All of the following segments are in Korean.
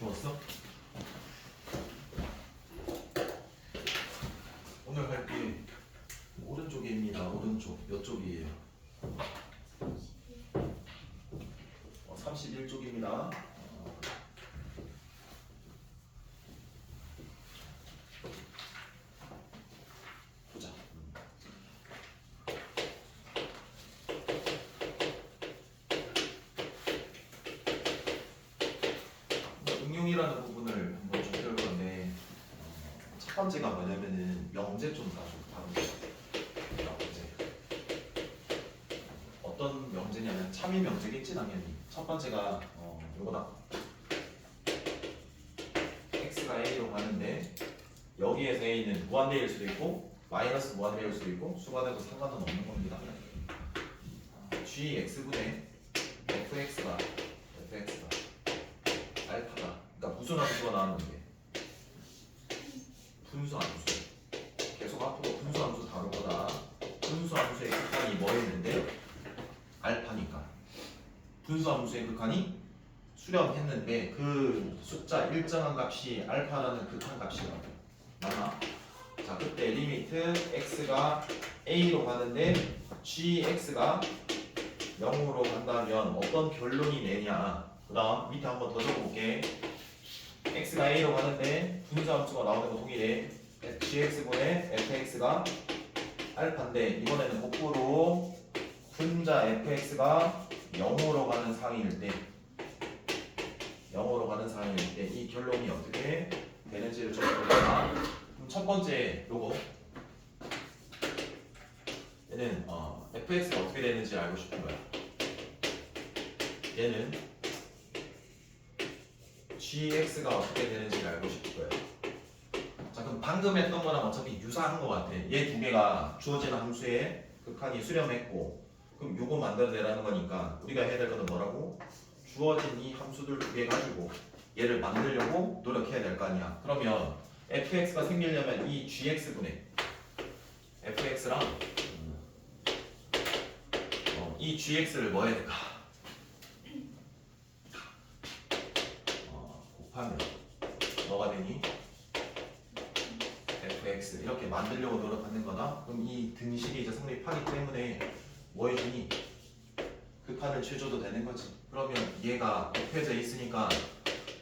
주웠어? 오늘 할 게 오른쪽입니다. 오른쪽 몇 쪽이에요? 31쪽입니다. 보자. 응용이라는 부분을 한번 좀 배울 건데 첫 번째가 뭐냐면은 명제 좀 다루는 명제. 어떤 명제냐면 참이 명제겠지 당연히. 첫 번째가 요거다. x가 a로 가는데 여기에서 a는 무한대일 수도 있고 마이너스 무한대일 수도 있고 수가 돼도 상관은 없는 겁니다. gx분의 fx가 알파다. 그러니까 무슨 함수가 나왔는데 분수 함수. 계속 앞으로 분수 함수 다룰 거다. 분수 함수의 극한이 뭐였는데 알파니까. 분수 함수의 극한이 수렴했는데 그 숫자 일정한 값이 알파라는 극한 값이라고. 맞나? 자, 그때 리미트 x가 a로 가는데 gx가 0으로 간다면 어떤 결론이 내냐. 그 다음 밑에 한번 더 적어볼게. x가 a로 가는데 분수함수가 나오는 거 동일해. gx분의 fx가 알파인데 이번에는 거꾸로 분자 fx가 0으로 가는 상황일 때 이 결론이 어떻게 되는지를 적어볼까. 그럼 첫 번째 요거 얘는 fx가 어떻게 되는지 알고 싶은 거야. 얘는 gx가 어떻게 되는지 알고 싶을 거예요. 자, 그럼 방금 했던 거랑 어차피 유사한 거 같아. 얘 두 개가 주어지는 함수의 극한이 수렴했고 그럼 요거 만들어내라는 거니까 우리가 해야 될 거는 뭐라고? 주어진 이 함수들 두 개 가지고 얘를 만들려고 노력해야 될 거 아니야. 그러면 fx가 생기려면 이 gx분의 fx랑 이 gx를 뭐 해야 될까? 곱하면 뭐가 되니? fx 이렇게 만들려고 노력하는 거다. 그럼 이 등식이 이제 성립하기 때문에 뭐 해주니? 극한을 취해줘도 되는 거지. 그러면 얘가 곱해져 있으니까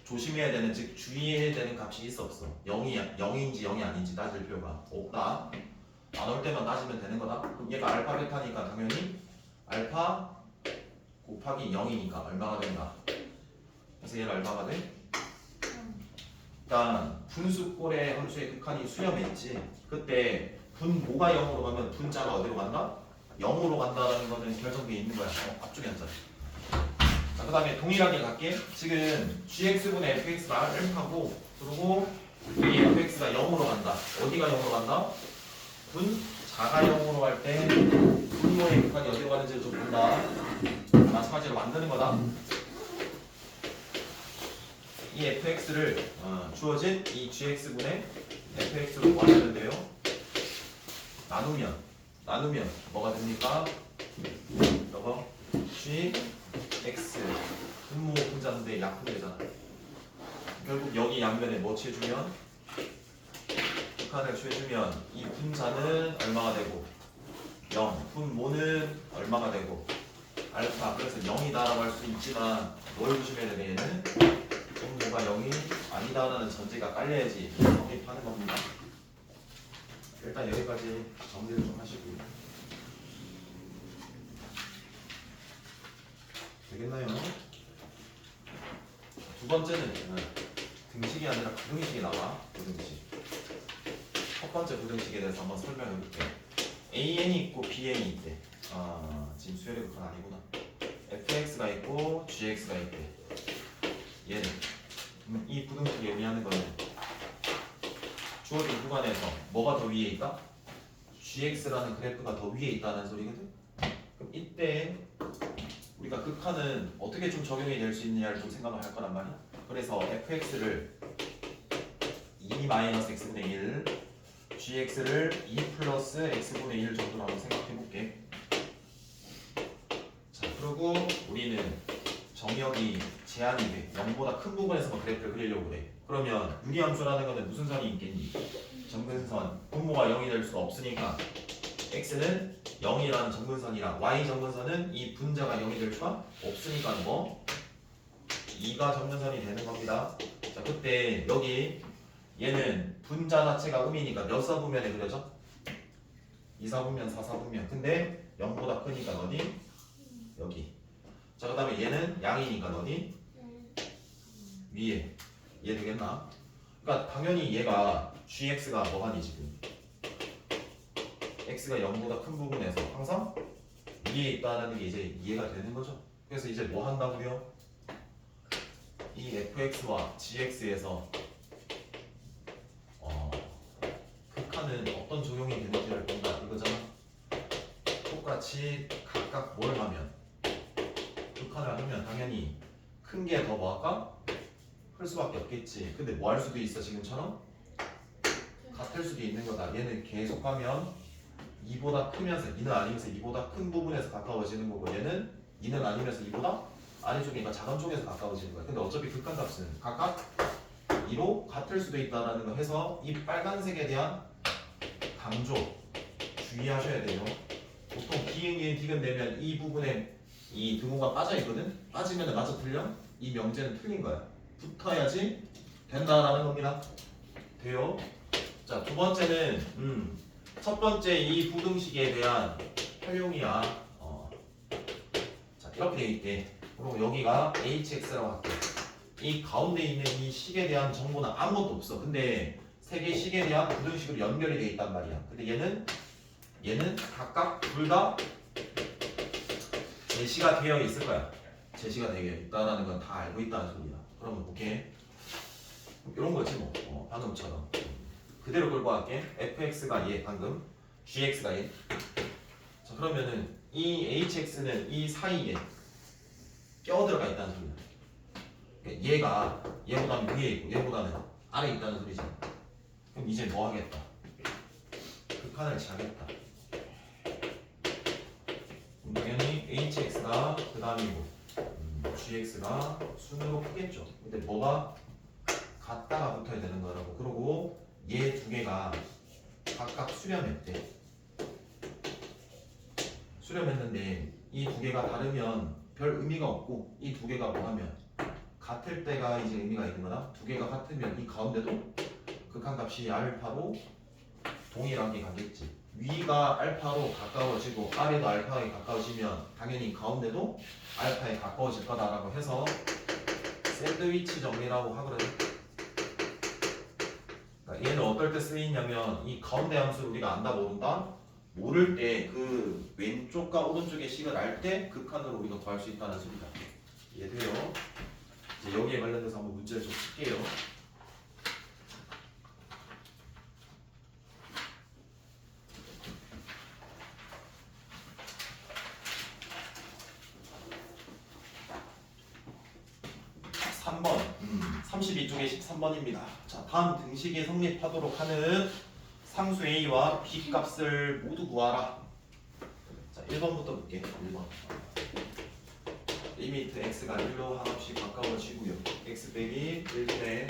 조심해야 되는, 즉 주의해야 되는 값이 있어 없어? 0인지 0이 아닌지 따질 필요가 없다. 안 올 때만 따지면 되는 거다. 그럼 얘가 알파 베타니까 당연히 알파 곱하기 0이니까 얼마가 된다. 그래서 얘가 얼마가 돼? 일단 분수꼴의 함수의 극한이 수렴했지. 그때 분 모가 0으로 가면 분자가 어디로 간다? 0으로 간다라는 거는 결정되어 있는 거야. 앞쪽에 앉아. 자, 그 다음에 동일하게 갈게. 지금 gx분의 fx가 알파고 그리고 이 fx가 0으로 간다. 어디가 0으로 간다? 분자가 0으로 갈 때 분모의 극한이 어디로 가는지를 좀 본다. 마찬가지로 만드는 거다. 이 fx를 주어진 이 gx분의 fx로 구하는데요. 나누면 뭐가 됩니까? 이거 gx 분모 분자인데 약분되잖아. 결국 여기 양면에 뭐 취해주면 극한을 취해주면 이 분자는 얼마가 되고 0 분모는 얼마가 되고 알파. 그래서 0이다라고 할 수 있지만 뭘 조심해야 되냐. 얘는 분모가 0이 아니다라는 전제가 깔려야지 성립하는 겁니다. 일단 여기까지 정리를 좀 하시고요. 되겠나요? 두 번째는 등식이 아니라 부등식이 나와. 부등식. 첫 번째 부등식에 대해서 한번 설명해 볼게요. AN이 있고 BN이 있대. 지금 수열의 극한 아니구나. fx가 있고 gx가 있대. 얘는 이 부등식이 의미하는 거는 주어진 구간에서 뭐가 더 위에 있다? gx라는 그래프가 더 위에 있다는 소리거든? 그럼 이때 우리가 극한은 어떻게 좀 적용이 될 수 있느냐를 좀 생각을 할 거란 말이야. 그래서 fx를 2-x분의 1 gx를 2 플러스 x분의 1 정도로 한번 생각해 볼게. 자, 그리고 우리는 정역이 제한이 돼. 0보다 큰 부분에서만 그래프를 그리려고 그래. 그러면 유리함수라는 거는 무슨 선이 있겠니? 정근선. 분모가 0이 될 수가 없으니까 x는 0이라는 정근선이랑 y 정근선은 이 분자가 0이 될 수가 없으니까 뭐 2가 정근선이 되는 겁니다. 자, 그때 여기 얘는 분자 자체가 음이니까 몇 사분면에 그려져? 2사분면, 4사분면. 근데 0보다 크니까 어디? 여기. 자, 그 다음에 얘는 양이니까 어디? 위에. 이해 되겠나? 그러니까 당연히 얘가 gx가 뭐하니 지금? x가 0보다 큰 부분에서 항상 위에 있다는 게 이제 이해가 되는 거죠. 그래서 이제 뭐 한다고요? 이 fx와 gx에서 극한은 어떤 적용이 되는지를 본다 이거잖아. 똑같이 각각 뭘 하면 극한을 하면 당연히 큰 게 더 뭐할까? 클 수밖에 없겠지. 근데 뭐 할 수도 있어 지금처럼? 같을 수도 있는 거다. 얘는 계속 하면 2보다 크면서 2는 아니면서 2보다 큰 부분에서 가까워지는 거고 얘는 2는 아니면서 2보다 아래쪽이니까 작은 쪽에서 가까워지는 거야. 근데 어차피 극한값은 각각 2로 같을 수도 있다는 거 해서 이 빨간색에 대한 강조 주의하셔야 돼요. 보통 기흥, 디귿 내면 이 부분에 이 등호가 빠져 있거든. 빠지면 맞아 틀려? 이 명제는 틀린 거야. 붙어야지 된다라는 겁니다. 돼요? 자, 두 번째는 첫 번째 이 부등식에 대한 활용이야. 자, 이렇게 돼 있대. 그리고 여기가 hx라고 할게. 이 가운데 있는 이 식에 대한 정보는 아무것도 없어. 근데 세 개의 식에 대한 부등식으로 연결이 돼 있단 말이야. 근데 얘는 각각 둘 다 제시가 되어 있을 거야. 제시가 되어 있다라는 건 다 알고 있다는 소리야. 그러면 볼게. 이런 거지 뭐. 방금처럼. 그대로 끌고 갈게. fx가 얘 방금, gx가 얘. 자, 그러면은 이 hx는 이 사이에 껴들어가 있다는 소리야. 그러니까 얘가 얘보다는 위에 있고 얘보다는 아래에 있다는 소리지. 그럼 이제 뭐 하겠다? 극한을 취하겠다. 당연히 hx가 그 다음이고 gx가 순으로 크겠죠. 근데 뭐가 같다가 붙어야 되는 거라고. 그러고 얘 두 개가 각각 수렴했대. 수렴했는데 이 두 개가 다르면 별 의미가 없고 이 두 개가 뭐하면 같을 때가 이제 의미가 있는 거다. 두 개가 같으면 이 가운데도 극한값이 알파로 동일하게 가겠지. 위가 알파로 가까워지고 아래도 알파에 가까워지면 당연히 가운데도 알파에 가까워질 거다라고 해서 샌드위치 정리라고 하거든. 그러니까 얘는 어떨 때 쓰이냐면 이 가운데 함수를 우리가 안다 모른다? 모를 때 그 왼쪽과 오른쪽의 식을 알 때 극한으로 우리가 구할 수 있다는 소리다. 이해돼요? 이제 여기에 관련돼서 한번 문제를 좀 풀게요. (3번) 32쪽에 13번입니다. 자, 다음 등식이 성립하도록 하는 상수 a와 b 값을 모두 구하라. 자, 1번부터 볼게. 1번. 리미트 x가 1로 하나씩 가까워지고요. x 빼기 1분의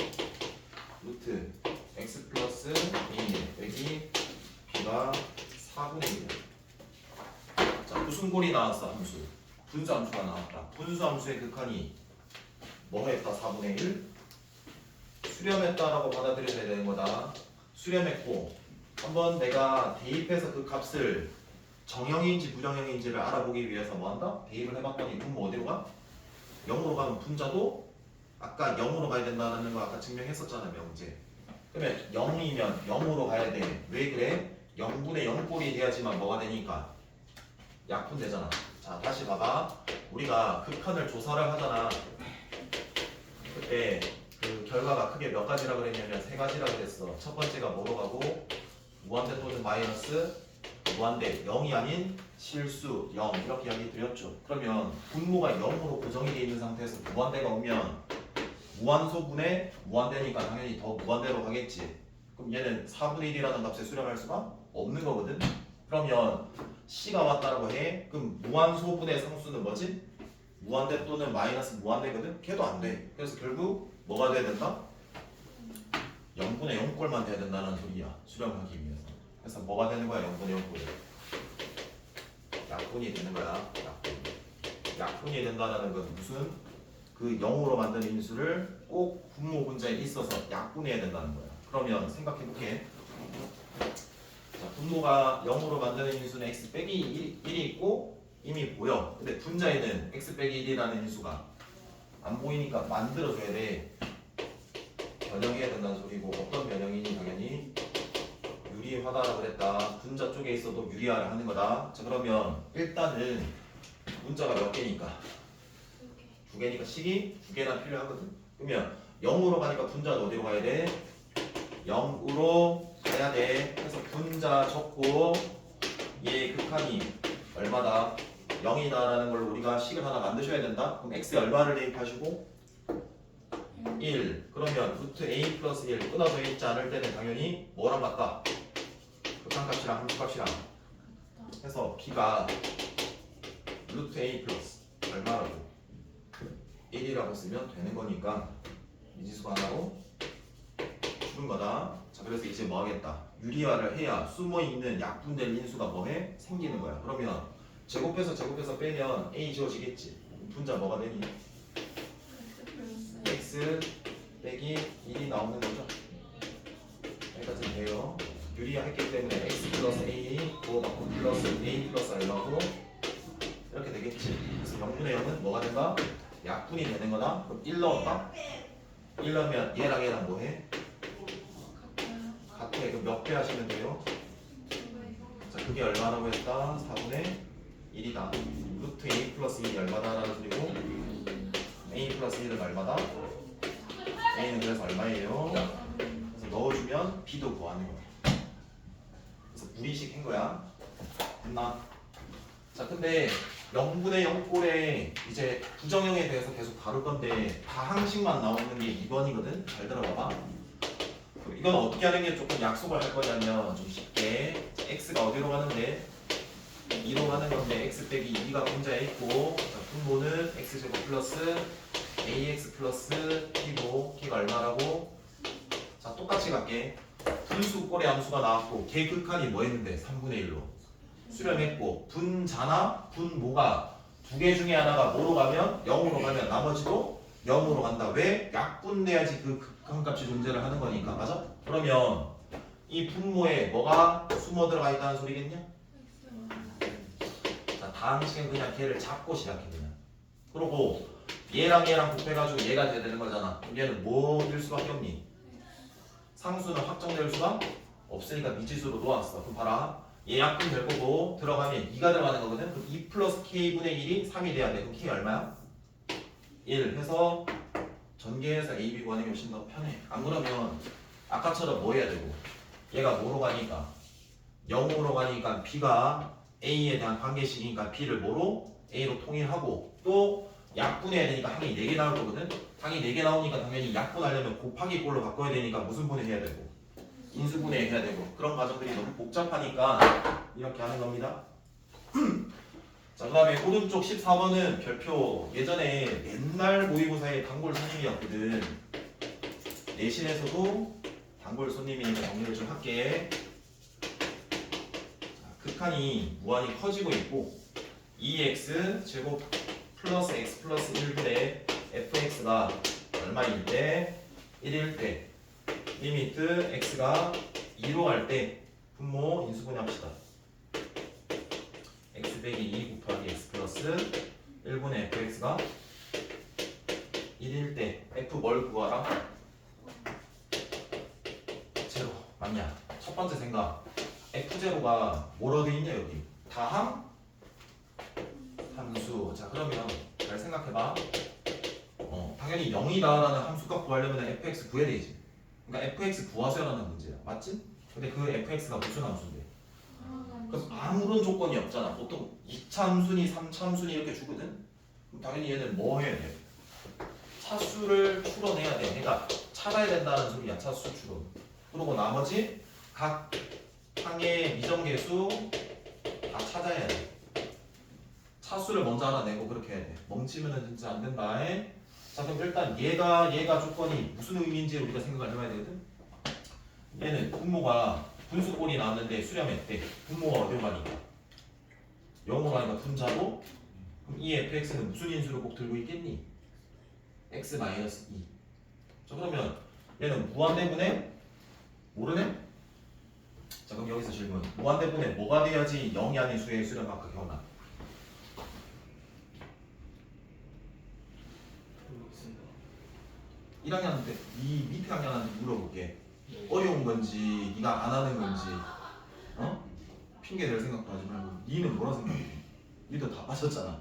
루트 x 플러스 2 빼기 b가 4분의 1. 자, 무슨 꼴이 나왔어? 함수. 분수 함수가 나왔다. 분수 함수의 극한이 뭐 했다? 4분의 1? 수렴했다라고 받아들여야 되는 거다. 수렴했고 한번 내가 대입해서 그 값을 정형인지 부정형인지를 알아보기 위해서 뭐 한다? 대입을 해봤더니 분모 어디로 가? 0으로 가면 분자도 아까 0으로 가야 된다는 거 아까 증명했었잖아 명제. 그러면 0이면 0으로 가야 돼. 왜 그래? 0분의 0꼴이 돼야지만 뭐가 되니까 약분되잖아. 자, 다시 봐봐. 우리가 극한을 조사를 하잖아. 그때 그 결과가 크게 몇 가지라 그랬냐면 세 가지라 그랬어. 첫 번째가 뭐로 가고 무한대 또는 마이너스 무한대 0이 아닌 실수 0 이렇게 이야기 드렸죠. 그러면 분모가 0으로 고정이 되어 있는 상태에서 무한대가 오면 무한소분의 무한대니까 당연히 더 무한대로 가겠지. 그럼 얘는 4분의 1이라는 값에 수렴할 수가 없는 거거든. 그러면 C가 왔다라고 해. 그럼 무한소분의 상수는 뭐지? 무한대 또는 마이너스 무한대거든? 걔도 안 돼. 그래서 결국 뭐가 돼야 된다? 0분의 0꼴만 돼야 된다는 소리야. 수렴하기 위해서. 그래서 뭐가 되는 거야? 0분의 0꼴. 약분이 되는 거야. 약분이 된다는 건 무슨? 그 0으로 만든 인수를 꼭 분모 분자에 있어서 약분해야 된다는 거야. 그러면 생각해볼게. 자, 분모가 0으로 만드는 인수는 x 빼기 1이 있고 이미 보여. 근데 분자에는 x 빼기 1이라는 인수가 안 보이니까 만들어줘야 돼. 변형해야 된다는 소리고 어떤 변형이니 당연히 유리화다라고 그랬다. 분자 쪽에 있어도 유리화를 하는 거다. 자 그러면 일단은 문자가 몇 개니까? 두 개니까 식이 두 개나 필요하거든. 그러면 0으로 가니까 분자는 어디로 가야 돼? 0으로 가야 돼. 그래서 분자 적고 얘의 극한이 얼마다? 0이다라는 걸 우리가 식을 하나 만드셔야 된다. 그럼 x에 얼마를 대입하시고? 1. 그러면 루트 a 플러스 1 끊어져 있지 않을 때는 당연히 뭐랑 같다? 극한값이랑 함수값이랑. 해서 b가 루트 a 플러스 얼마라고? 1이라고 쓰면 되는 거니까 이 지수가 하나로 줄은 거다. 자 그래서 이제 뭐 하겠다? 유리화를 해야 숨어있는 약분될 인수가 뭐해? 생기는 거야. 그러면 제곱해서 빼면 a 지워지겠지. 분자 뭐가 되니? x 빼기 1이 나오는 거죠. 여기까지 돼요. 유리화 했기 때문에 x 플러스 a 그거 받고 플러스 a 플러스 r라고 이렇게 되겠지. 그래서 0분의 0은 뭐가 된다? 약분이 되는 거다. 그럼 1 넣었다? 1 넣으면 얘랑 뭐해? 같아. 그럼 몇 배 하시면 돼요? 자 그게 얼마라고 했다? 4분의 1이다. 루트 a 플러스 1이 얼마다라는 소리고 a 플러스 1은 얼마다? a는 그래서 얼마예요? 그래서 넣어주면 b도 구하는 거야. 그래서 무리식 한 거야. 됐나? 자 근데 0분의 0꼴에 이제 부정형에 대해서 계속 다룰 건데 다항식만 나오는 게 2번이거든? 잘 들어봐봐. 이건 어떻게 하는 게 조금 약속을 할 거냐면 좀 쉽게 x가 어디로 가는데 2로 가는 건데 x 빼기 2가 분자에 있고 자, 분모는 x제곱 플러스 ax 플러스 t고 t가 얼마라고? 자 똑같이 갈게. 분수 꼴의 함수가 나왔고 걔 극한이 뭐 했는데 3분의 1로 수렴했고 분자나 분모가 두 개 중에 하나가 뭐로 가면 0으로 가면 나머지도 0으로 간다. 왜? 약분돼야지 그 극한값이 존재를 하는 거니까. 맞아? 그러면 이 분모에 뭐가 숨어 들어가 있다는 소리겠냐? 자 다항식은 그냥 걔를 잡고 시작해 그냥. 그러고 얘랑 곱해가지고 얘가 돼야 되는 거잖아. 그럼 얘는 뭐일 수밖에 없니? 상수는 확정될 수가 없으니까 미지수로 놓았어. 그럼 봐라. 얘 약분 될 거고 들어가면 2가 들어가는 거거든. 그럼 2 플러스 k분의 1이 3이 돼야 돼. 그럼 k 얼마야? 1 해서 전개해서 a, b 구하는 게 훨씬 더 편해. 안 그러면 아까처럼 뭐 해야 되고 얘가 뭐로 가니까 0으로 가니까 b가 a에 대한 관계식이니까 b를 뭐로? a로 통일하고 또 약분해야 되니까 항이 4개 나올 거거든. 항이 4개 나오니까 당연히 약분하려면 곱하기 꼴로 바꿔야 되니까 무슨 분해해야 되고 인수분해해야 되고 그런 과정들이 너무 복잡하니까 이렇게 하는 겁니다. 자 그 다음에 오른쪽 14번은 별표. 예전에 맨날 모의고사에 단골 손님이었거든. 내신에서도 단골 손님이니까 정리를 좀 할게. 자, 극한이 무한히 커지고 있고 2x 제곱 플러스 x 플러스 1분의 fx가 얼마일 때? 1일 때 리미트 x가 2로 갈 때 분모 인수분해합시다. x 빼기 2 곱하기 x 플러스 1분의 fx가 1일 때 f 뭘 구하라? 제로 맞냐? 첫 번째 생각 f0가 뭐로 돼 있냐 여기? 다항? 함수. 자 그러면 잘 생각해봐. 당연히 0이다라는 함수값 구하려면 fx 구해야 되지. 그러니까 fx 구하세요라는 문제야. 맞지? 근데 그 fx가 무슨 함수인데? 그럼 아무런 조건이 없잖아. 보통 2차 함수니 3차 함수니 이렇게 주거든? 그럼 당연히 얘는 뭐 해야 돼? 차수를 추론해야 돼. 그러니까 찾아야 된다는 소리야. 차수 추론. 그리고 나머지 각 항의 미정계수 다 찾아야 돼. 차수를 먼저 알아내고 그렇게 해야 돼. 멈추면은 진짜 안 된다. 자 그럼 일단 얘가 조건이 무슨 의미인지 우리가 생각을 해봐야 되거든. 얘는 분모가 분수꼴이 나왔는데 수렴했대. 분모가 어디로 가니까 0으로 가니까 분자고. 그럼 이 fx는 무슨 인수를 꼭 들고 있겠니? x-2. 자 그러면 얘는 무한대분의 모르네? 자 그럼 여기서 질문. 무한대분의 뭐가 돼야지 0이 아닌 수의 수렴 아까 기억나? 1학년 때 이 밑에 학년한테 물어볼게. 어려운 건지 네가 안 하는 건지 핑계 댈 생각도 하지 말고 니는 뭐라 생각해? 니도 다 빠졌잖아.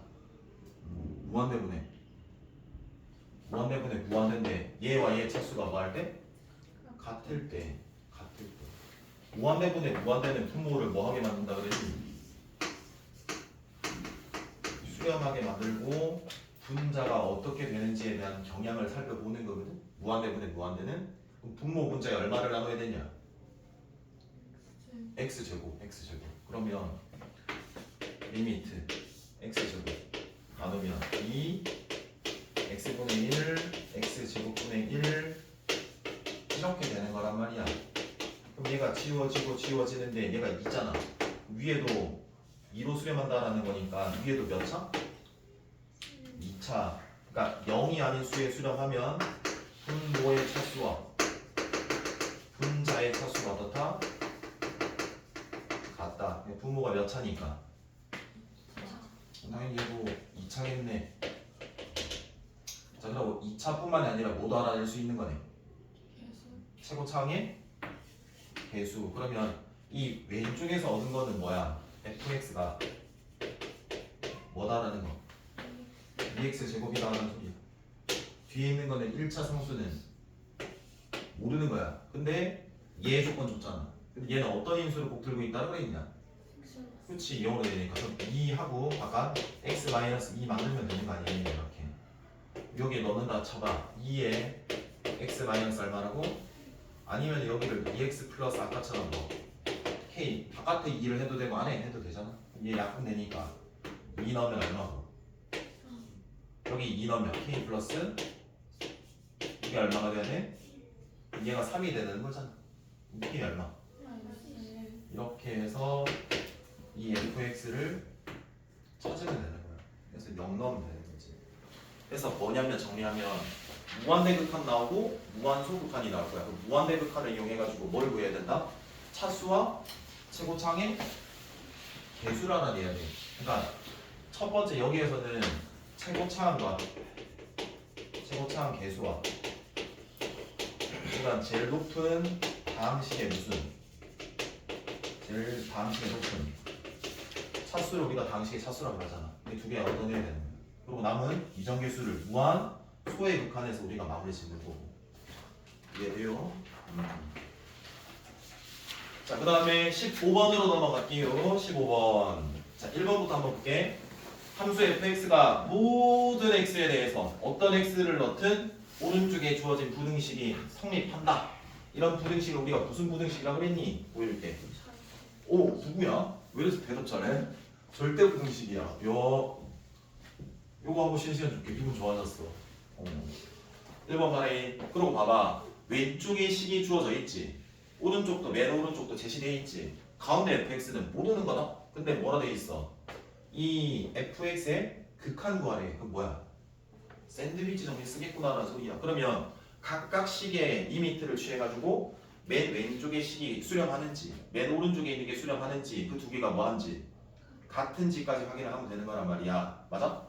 무한대분의 무한대인데 얘와 얘의 차수가 뭐 할 때? 같을 때. 무한대분의 무한대는 분모를 뭐 하게 만든다 그랬지? 수렴하게 만들고 분자가 어떻게 되는지에 대한 경향을 살펴보는 거거든. 무한대분의 무한대는 그럼 분모 분자에 얼마를 나눠야 되냐? x제곱. 그러면 리미트 x제곱 나누면 2 x분의 1 x제곱분의 1 이렇게 되는 거란 말이야. 그럼 얘가 지워지는데 얘가 2잖아. 위에도 2로 수렴한다라는 거니까 위에도 몇 차? 2차. 그러니까 0이 아닌 수에 수렴하면 분모의 차수와 분자의 차수가 어떻다? 같다. 분모가 몇 차니까? 당연히 얘도 2차겠네. 자 그리고 2차뿐만이 아니라 뭐도 알아낼 수 있는 거네. 최고차항의 개수. 그러면 이 왼쪽에서 얻은 거는 뭐야? fx가 뭐다라는 거? 2x 제곱이다라는 소리야. 뒤에 있는 거는 1차 상수는 모르는 거야. 근데 얘 조건 줬잖아. 근데 얘는 어떤 인수를 꼭 들고 있다고 그랬냐? 그렇지. 0으로 되니까 그럼 2하고 아까 x-2 만들면 되는 거 아니에요? 이렇게 여기에 넣는다 쳐봐. 2에 x 얼마라고? 아니면 여기를 2x 플러스 아까처럼 뭐 k 바깥에 2를 해도 되고 안에 해도 되잖아. 얘 약분 되니까 2 넣으면 얼마고? 여기 2 넣으면 k 플러스 이게 얼마가 돼야 돼? 얘가 3이 되는 거잖아. k 얼마? 이렇게 해서 이 fx를 찾으면 되는 거야. 그래서 0 넣으면 되는 거지. 그래서 뭐냐면 정리하면 무한대극한 나오고 무한소극한이 나올 거야. 그럼 무한대극한을 이용해가지고 뭘 구해야 된다? 차수와 최고차항의 개수를 알아내야 돼. 그러니까 첫 번째 여기에서는 최고차항과 최고차항 개수와 그러니까 제일 높은 다항식의 제일 다항식의 높은 차수를 우리가 다항식의 차수라고 하잖아. 이 두 개 얻어내야 되는 거야. 그리고 남은 이정계수를 무한 소의 극한에서 우리가 마무리 짓는 거고. 이해돼요? 자, 그 다음에 15번으로 넘어갈게요. 15번. 자, 1번부터 한번 볼게. 함수 fx가 모든 x에 대해서 어떤 x를 넣든 오른쪽에 주어진 부등식이 성립한다. 이런 부등식을 우리가 무슨 부등식이라고 그랬니? 보여줄게. 오, 누구야? 왜 이렇게 대답 잘해? 절대 부등식이야. 요거 한번 시간 줄게. 기분 좋아졌어. 1번 말해. 그러고 봐봐. 왼쪽에 식이 주어져 있지. 오른쪽도 맨 오른쪽도 제시되어 있지. 가운데 fx는 모르는 거다. 근데 뭐라 돼 있어? 이 fx의 극한 구하래. 그럼 뭐야? 샌드위치 정리 쓰겠구나라는 소리야. 그러면 각각 식의 리미트를 취해가지고 맨 왼쪽에 식이 수렴하는지 맨 오른쪽에 있는 게 수렴하는지 그 두 개가 뭐한지 같은지까지 확인을 하면 되는 거란 말이야. 맞아?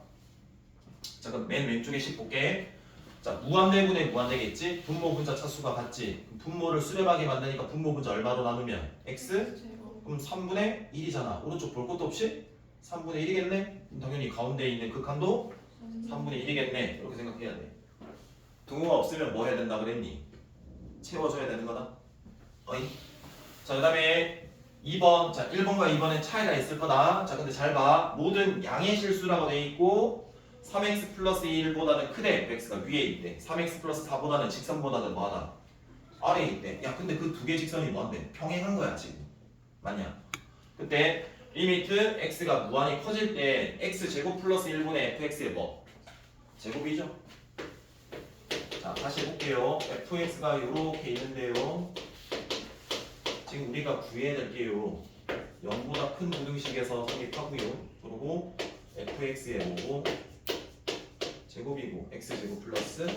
자 그럼 맨 왼쪽에 식 볼게. 자 무한대분의 무한대겠지? 분모 분자 차수가 같지? 분모를 수렴하게 만드니까 분모 분자 얼마로 나누면? x? 그럼 3분의 1이잖아. 오른쪽 볼 것도 없이 3분의 1이겠네? 그럼 당연히 가운데 있는 극한도 3분의 1이겠네. 이렇게 생각해야 돼. 등호가 없으면 뭐 해야 된다 그랬니? 채워줘야 되는 거다. 어이? 자 그 다음에 2번. 자 1번과 2번에 차이가 있을 거다. 자 근데 잘 봐. 모든 양의 실수라고 돼 있고 3x 플러스 1보다는 크대. x가 위에 있대. 3x 플러스 4보다는 직선보다는 뭐하다? 아래에 있대. 야 근데 그 두 개 직선이 뭔데? 평행한 거야 지금. 맞냐? 그때 리미트 x가 무한히 커질 때 x제곱 플러스 1분의 fx의 뭐? 제곱이죠. 자, 다시 해볼게요. fx가 이렇게 있는데요. 지금 우리가 구해야 될 게요. 0보다 큰 부등식에서 성립하고요. 그리고 fx의 뭐고 제곱이고 x제곱 플러스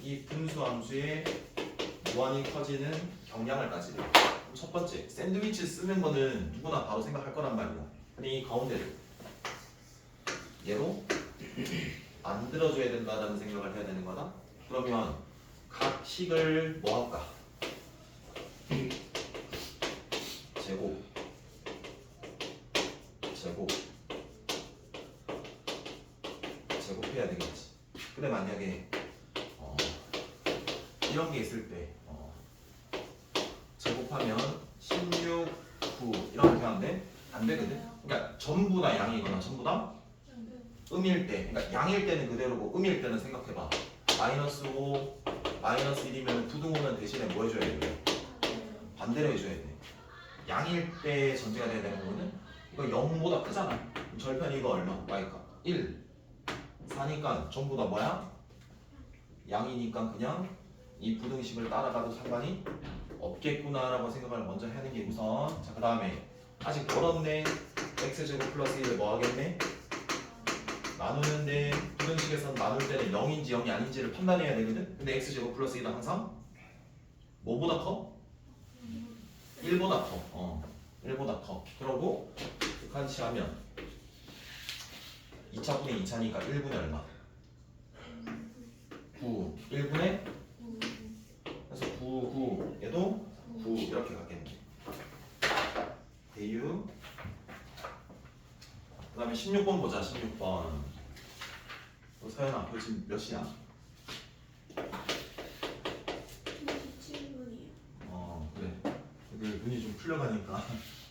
이 분수 함수의 무한히 커지는 경량을 가지고 첫 번째 샌드위치 쓰는 거는 누구나 바로 생각할 거란 말이야. 근데 이 가운데를 얘로 만들어줘야 된다는 생각을 해야 되는 거다. 그러면 각 식을 뭐 할까? 제곱 제곱해야 되겠지. 근데 만약에 이런 게 있을 때 제곱하면 16, 9 이렇게 하는데 안 되거든. 그러니까 전부 다 양이거나 전부 다 음일 때, 그러니까 양일 때는 그대로고 음일 때는 생각해봐. 마이너스 5, 마이너스 1이면 부등호는 대신에 뭐 해줘야 돼? 반대로 해줘야 돼. 양일 때 전제가 돼야 되는 거는 이거 0보다 크잖아. 그럼 절편 이거 얼마? y가 1, 4니까 전부 다 뭐야? 양이니까 그냥 이 부등식을 따라가도 상관이 없겠구나라고 생각을 먼저 하는 게 우선. 자, 그 다음에 아직 멀었네. x제곱 플러스 1을 뭐 하겠네? 나누는데 부등식에서는 나눌 때는 0인지 0이 아닌지를 판단해야 되거든. 근데 x제곱 플러스 1은 항상 뭐보다 커? 1보다 커. 1보다 커. 그러고 극한치하면 2차분의 2차니까 1분의 얼마? 9. 1분의 그래서 9, 9 얘도 9 이렇게 갔겠네. 대유. 그 다음에 16번 보자. 16번 서연아, 너 지금 몇 시야? 17분이요. 그래. 눈이 좀 풀려가니까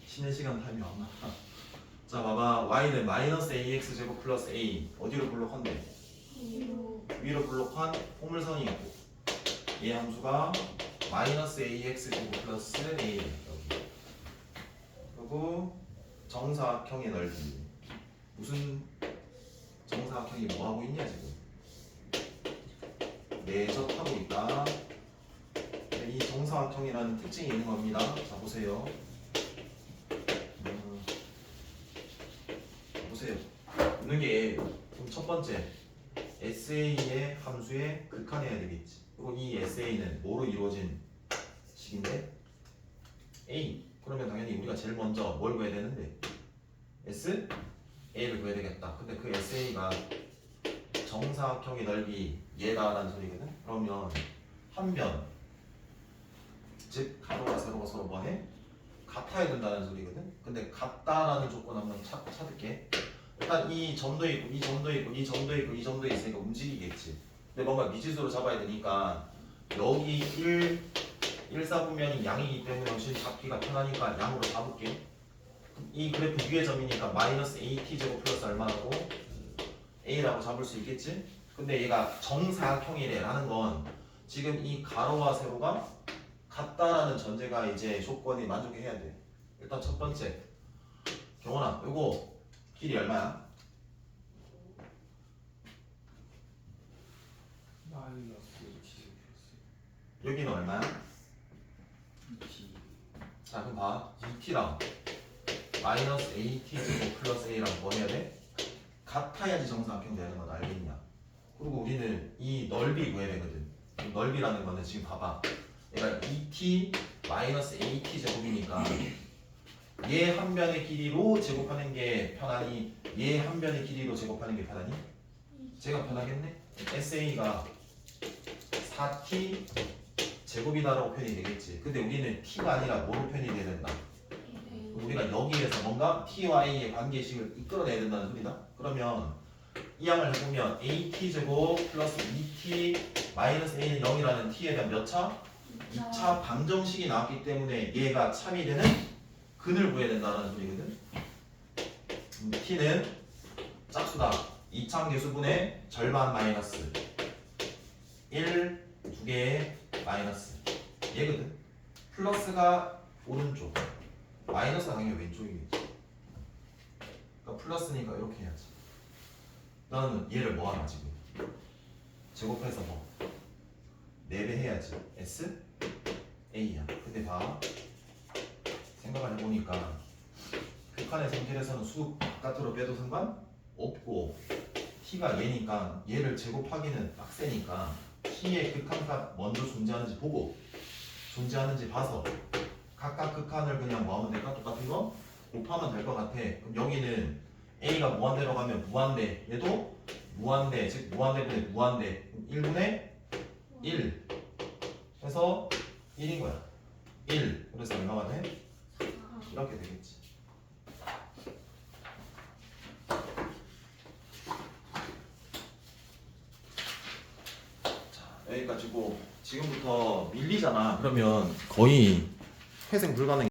쉬는 시간 타임이 왔나? 자, 봐봐. y는 마이너스 ax 제곱 플러스 a 어디로 블록한대? 위로 블록한 포물선이 있고 얘 함수가 마이너스 ax 제곱 플러스 a 여기. 그리고 정사각형의 넓이. 무슨 정사각형이 뭐 하고 있냐 지금? 내접하고 있다. 이 정사각형이라는 특징이 있는 겁니다. 자, 보세요. 보세요. 있는 게 그럼 첫 번째 SA의 함수의 극한해야 되겠지. 그리고 이 SA는 뭐로 이루어진 식인데? A. 그러면 당연히 우리가 제일 먼저 뭘 구해야 되는데? S? A를 구해야 되겠다. 근데 그 SA가 정사각형의 넓이 얘다라는 소리거든. 그러면 한 변, 즉 가로와 세로가 서로 뭐해? 같아야 된다는 소리거든. 근데 같다라는 조건 한번 찾을게. 일단 이 점도 있고 이 점도 있고 이 점도 있고 이 점도 있으니까 움직이겠지. 근데 뭔가 미지수로 잡아야 되니까 여기 1, 1사분면이 양이기 때문에 훨씬 잡기가 편하니까 양으로 잡을게. 이 그래프 위의 점이니까 마이너스 AT 제곱 플러스 얼마라고? A라고 잡을 수 있겠지? 근데 얘가 정사각형이래 라는 건 지금 이 가로와 세로가 같다라는 전제가 이제 조건이 만족해야 돼. 일단 첫 번째 경원아, 요거 길이 얼마야? 여기는 얼마야? 자, 그럼 봐. 2t랑 마이너스 AT 제곱 플러스 A랑 뭐 해야 돼? 같아야지 정사각형 되는 건 알겠냐? 그리고 우리는 이 넓이 구해야 되거든. 넓이라는 거는 지금 봐봐. 얘가 2t 마이너스 AT 제곱이니까 얘 한 변의 길이로 제곱하는 게 편하니 얘 한 변의 길이로 제곱하는 게 편하니? 제가 편하겠네? SA가 4t 제곱이다라고 표현이 되겠지. 근데 우리는 t가 아니라 뭐로 표현이 돼야 된다? 우리가 여기에서 뭔가 t와 a의 관계식을 이끌어내야 된다는 소리다. 그러면 이 양을 해보면 AT 제곱 플러스 2t 마이너스 a는 0이라는 t에 대한 몇 차? 2차 방정식이 나왔기 때문에 얘가 참이 되는 근을 구해야 된다는 소리거든. t는 짝수다. 2차 계수분의 절반 마이너스 1, 두 개의 마이너스 얘거든. 플러스가 오른쪽 마이너스가 당연히 왼쪽이겠지. 그러니까 플러스니까 이렇게 해야지. 나는 얘를 뭐 하나 지금 제곱해서 뭐 4배 해야지. S A야. 근데 봐, 생각을 해보니까 극한의 성질에서는 수 바깥으로 빼도 상관없고 t가 얘니까 얘를 제곱하기는 빡세니까 t의 극한값 먼저 존재하는지 보고 존재하는지 봐서 각각 극한을 그냥 뭐 하면 될까? 똑같은 거 곱하면 될 것 같아. 그럼 여기는 a가 무한대로 가면 무한대, 얘도 무한대, 즉 무한대분의 무한대. 1분의 1 해서 1인 거야. 1. 그래서 얼마가 돼? 이렇게 되겠지. 자, 여기까지고 지금부터 밀리잖아. 그러면 거의 회생 불가능.